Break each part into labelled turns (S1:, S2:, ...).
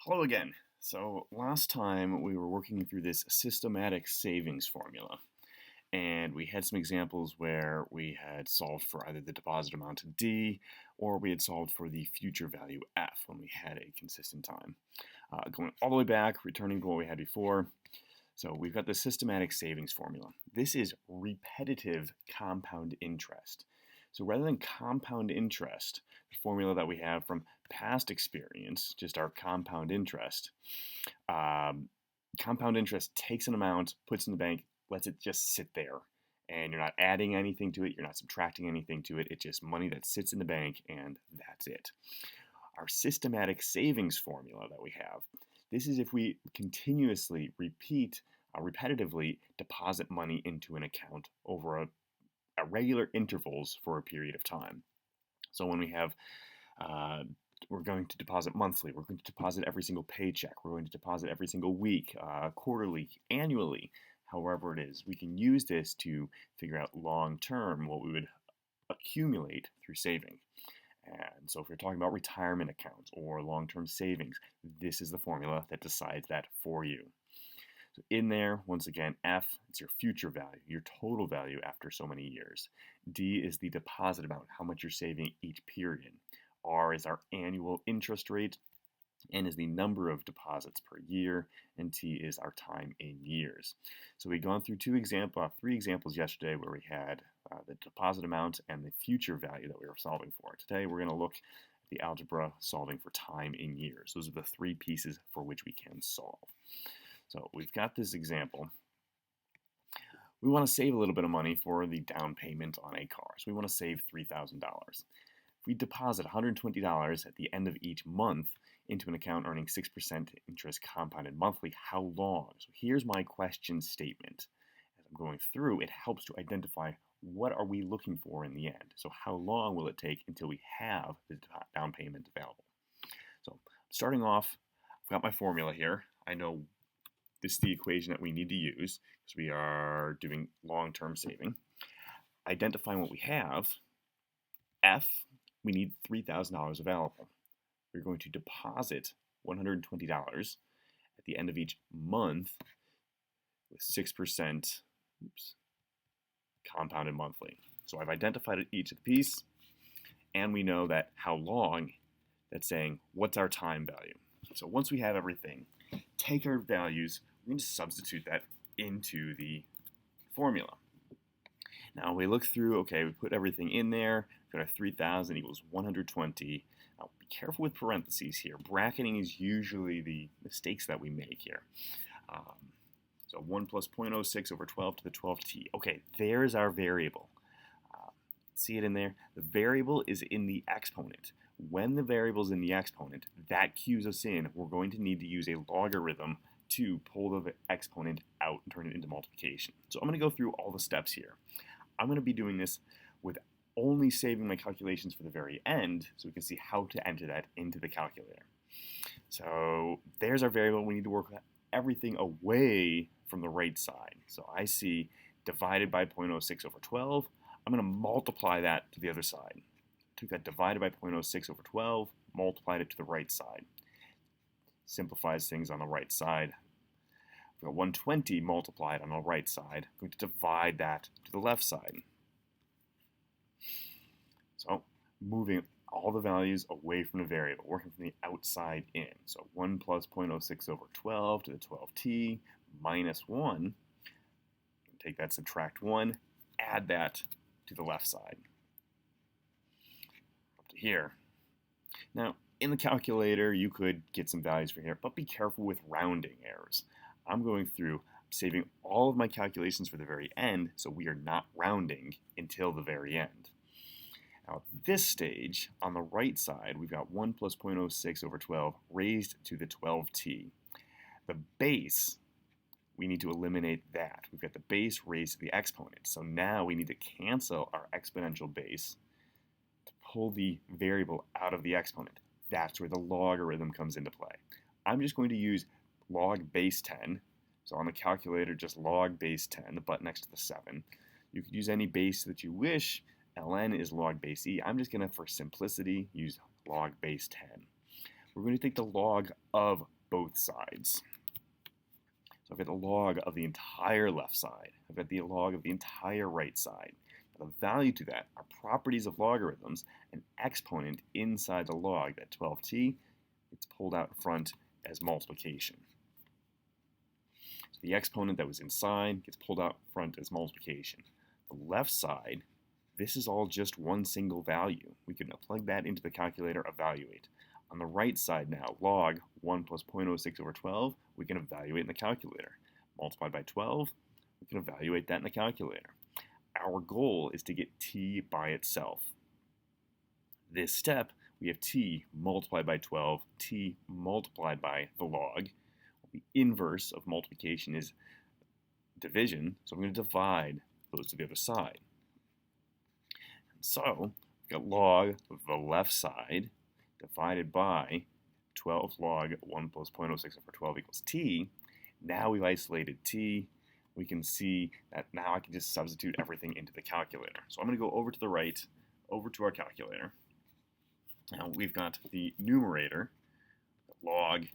S1: Hello again. So last time we were working through this systematic savings formula, and we had some examples where we had solved for either the deposit amount D or we had solved for the future value F when we had a consistent time. Going all the way back, returning to what we had before. So we've got the systematic savings formula. This is repetitive compound interest. So rather than compound interest, the formula that we have from past experience, just our compound interest, um, compound interest takes an amount, puts it in the bank, lets it just sit there. And you're not adding anything to it, you're not subtracting anything to it. It's just money that sits in the bank, and that's it. Our systematic savings formula that we have, this is if we continuously repetitively deposit money into an account over at regular intervals for a period of time. So when we have we're going to deposit monthly, we're going to deposit every single paycheck, we're going to deposit every single week, quarterly, annually, however it is. We can use this to figure out long term what we would accumulate through saving. And so if we're talking about retirement accounts or long-term savings, this is the formula that decides that for you. So in there, once again, F, it's your future value, your total value after so many years. D is the deposit amount, how much you're saving each period. R is our annual interest rate. N is the number of deposits per year, and T is our time in years. So we've gone through three examples yesterday where we had the deposit amount and the future value that we were solving for. Today we're going to look at the algebra solving for time in years. Those are the three pieces for which we can solve. So we've got this example. We want to save a little bit of money for the down payment on a car. So we want to save $3,000. If we deposit $120 at the end of each month into an account earning 6% interest compounded monthly, how long? So here's my question statement. As I'm going through, it helps to identify what are we looking for in the end. So how long will it take until we have the down payment available? So starting off, I've got my formula here. I know this is the equation that we need to use because we are doing long-term saving. Identifying what we have, F, we need $3,000 available. We're going to deposit $120 at the end of each month with 6% compounded monthly. So I've identified each of the piece, and we know that how long, that's saying what's our time value. So once we have everything, take our values, we're going to substitute that into the formula. Now we look through, okay, we put everything in there, we've got our 3,000 equals 120. Now be careful with parentheses here. Bracketing is usually the mistakes that we make here. So 1 plus 0.06 over 12 to the 12t. Okay, there's our variable. See it in there? The variable is in the exponent. When the variable is in the exponent, that cues us in. We're going to need to use a logarithm to pull the exponent out and turn it into multiplication. So I'm going to go through all the steps here. I'm going to be doing this with only saving my calculations for the very end so we can see how to enter that into the calculator. So there's our variable. We need to work everything away from the right side. So I see divided by 0.06 over 12. I'm going to multiply that to the other side. Took that divided by 0.06 over 12, multiplied it to the right side. Simplifies things on the right side. We've got 120 multiplied on the right side. I'm going to divide that to the left side. So moving all the values away from the variable, working from the outside in. So 1 plus 0.06 over 12 to the 12t minus 1. Take that, subtract 1, add that to the left side. Up to here. Now, in the calculator, you could get some values for here, but be careful with rounding errors. I'm going through, saving all of my calculations for the very end, so we are not rounding until the very end. Now, at this stage, on the right side, we've got 1 plus 0.06 over 12 raised to the 12t. The base, we need to eliminate that. We've got the base raised to the exponent. So now we need to cancel our exponential base to pull the variable out of the exponent. That's where the logarithm comes into play. I'm just going to use log base 10. So on the calculator, just log base 10, the button next to the 7. You could use any base that you wish. ln is log base e. I'm just going to, for simplicity, use log base 10. We're going to take the log of both sides. So I've got the log of the entire left side. I've got the log of the entire right side. Now the value to that are properties of logarithms. An exponent inside the log, that 12t, gets pulled out in front as multiplication. So the exponent that was inside gets pulled out front as multiplication. The left side, this is all just one single value. We can plug that into the calculator, evaluate. On the right side now, log 1 plus 0.06 over 12, we can evaluate in the calculator. Multiplied by 12, we can evaluate that in the calculator. Our goal is to get t by itself. This step, we have t multiplied by 12, t multiplied by the log. The inverse of multiplication is division, so I'm going to divide those to the other side. So, we've got log of the left side divided by 12 log 1 plus 0.06 over 12 equals t. Now we've isolated t. We can see that now I can just substitute everything into the calculator. So I'm going to go over to the right, over to our calculator. Now we've got the numerator, the log,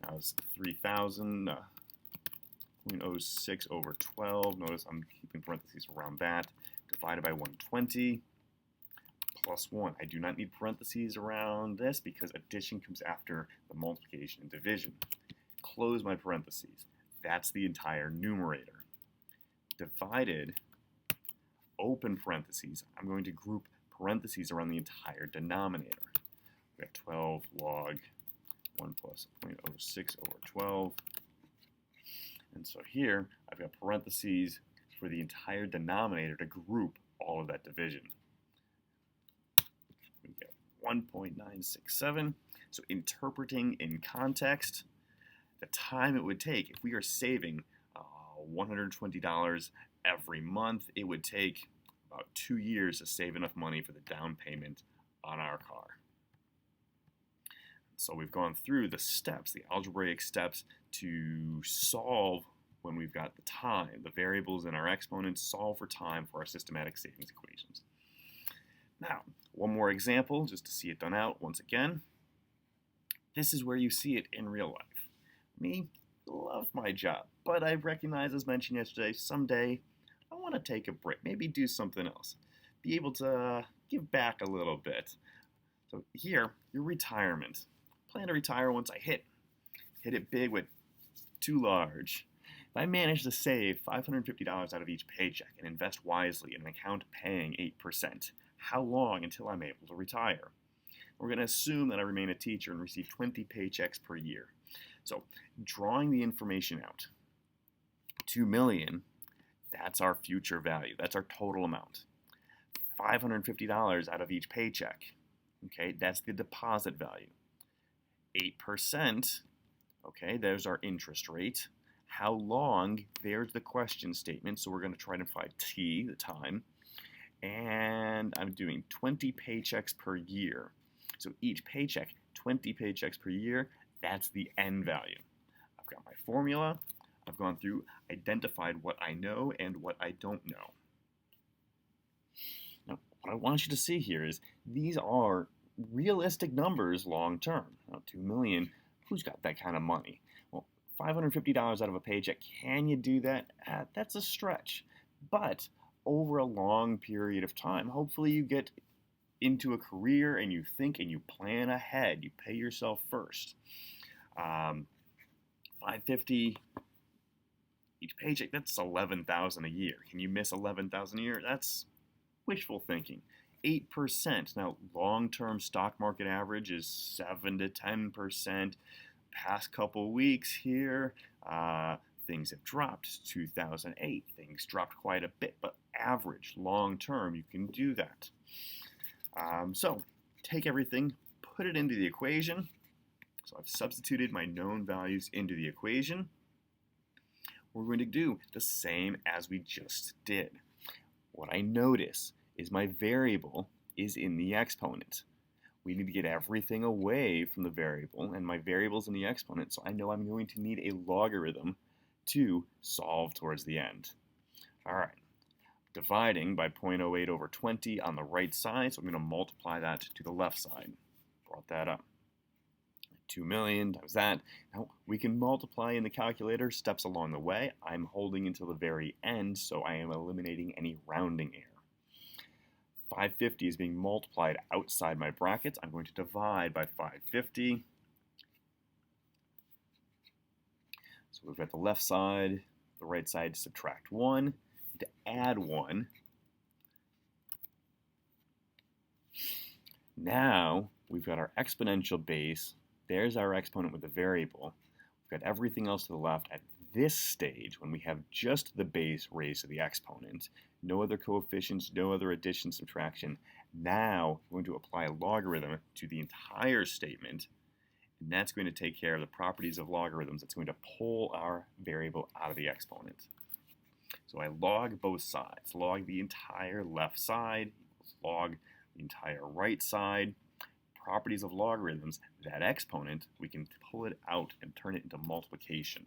S1: that was 3,000.06 over 12. Notice I'm keeping parentheses around that. Divided by 120. Plus 1. I do not need parentheses around this because addition comes after the multiplication and division. Close my parentheses. That's the entire numerator. Divided, open parentheses. I'm going to group parentheses around the entire denominator. We have 12 log 1 plus 0.06 over 12. And so here, I've got parentheses for the entire denominator to group all of that division. 1.967. So interpreting in context, the time it would take, if we are saving $120 every month, it would take about 2 years to save enough money for the down payment on our car. So we've gone through the steps, the algebraic steps to solve when we've got the time, the variables in our exponents, solve for time for our systematic savings equations. Now, one more example, just to see it done out once again. This is where you see it in real life. Me, love my job, but I recognize, as mentioned yesterday, someday I want to take a break, maybe do something else, be able to give back a little bit. So here, your retirement. Plan to retire once I hit it big with too large. If I manage to save $550 out of each paycheck and invest wisely in an account paying 8%, how long until I'm able to retire? We're going to assume that I remain a teacher and receive 20 paychecks per year. So drawing the information out, $2 million, that's our future value. That's our total amount. $550 out of each paycheck, okay, that's the deposit value. 8%, okay, there's our interest rate. How long, there's the question statement, so we're going to try to find t, the time. And I'm doing 20 paychecks per year. So each paycheck, 20 paychecks per year, that's the end value. I've got my formula. I've gone through, identified what I know and what I don't know. Now, what I want you to see here is these are realistic numbers long term. Now, $2 million, who's got that kind of money? Well, $550 out of a paycheck, can you do that? That's a stretch. But over a long period of time, hopefully you get into a career and you think and you plan ahead. You pay yourself first. $550 each paycheck, that's $11,000 a year. Can you miss $11,000 a year? That's wishful thinking. 8%. Now, long-term stock market average is 7 to 10%. Past couple weeks here, things have dropped. 2008, things dropped quite a bit, but average, long-term, you can do that. So, take everything, put it into the equation. So I've substituted my known values into the equation. We're going to do the same as we just did. What I notice is my variable is in the exponent. We need to get everything away from the variable, and my variable's in the exponent, so I know I'm going to need a logarithm to solve towards the end. All right, dividing by 0.08 over 20 on the right side, so I'm going to multiply that to the left side. Brought that up. 2 million times that. Now, we can multiply in the calculator steps along the way. I'm holding until the very end, so I am eliminating any rounding error. 550 is being multiplied outside my brackets. I'm going to divide by 550. So we've got the left side, the right side, subtract 1, to add 1. Now we've got our exponential base. There's our exponent with the variable. We've got everything else to the left at this stage when we have just the base raised to the exponent. No other coefficients, no other addition, subtraction. Now we're going to apply a logarithm to the entire statement, and that's going to take care of the properties of logarithms. It's going to pull our variable out of the exponent. So I log both sides. Log the entire left side equals log the entire right side. Properties of logarithms, that exponent, we can pull it out and turn it into multiplication.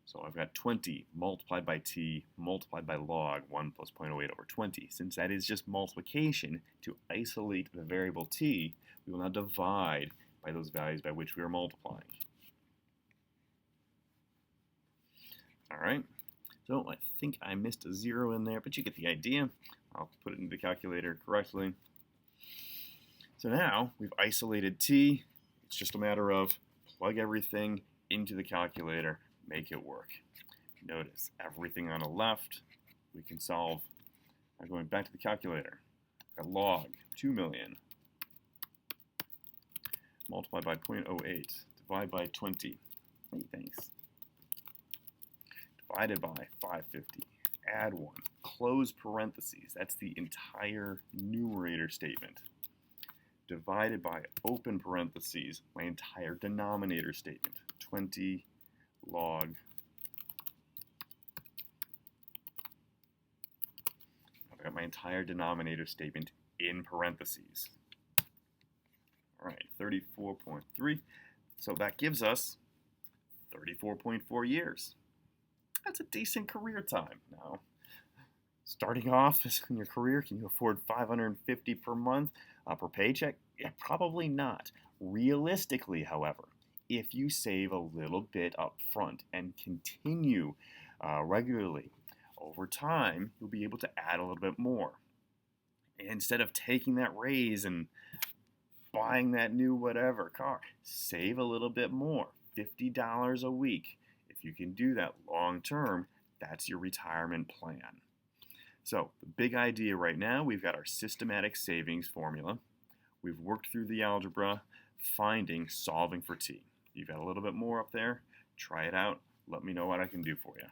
S1: So I've got 20 multiplied by t multiplied by log 1 plus 0.08 over 20. Since that is just multiplication, to isolate the variable t, we will now divide by those values by which we are multiplying. All right, so I think I missed a 0 in there, but you get the idea. I'll put it into the calculator correctly. So now we've isolated t. It's just a matter of plug everything into the calculator, make it work. Notice everything on the left we can solve by going back to the calculator. Got log 2 million multiplied by 0.08 divide by 20. Hey, thanks. Divided by 550. Add 1. Close parentheses. That's the entire numerator statement. Divided by open parentheses, my entire denominator statement. 20 log. I've got my entire denominator statement in parentheses. All right, 34.3. So that gives us 34.4 years. That's a decent career time. Now, starting off in your career, can you afford $550 per month per paycheck? Yeah, probably not. Realistically, however, if you save a little bit up front and continue regularly, over time, you'll be able to add a little bit more. Instead of taking that raise and buying that new whatever car, save a little bit more, $50 a week. If you can do that long term, that's your retirement plan. So the big idea right now, we've got our systematic savings formula. We've worked through the algebra, finding, solving for t. You've got a little bit more up there. Try it out. Let me know what I can do for you.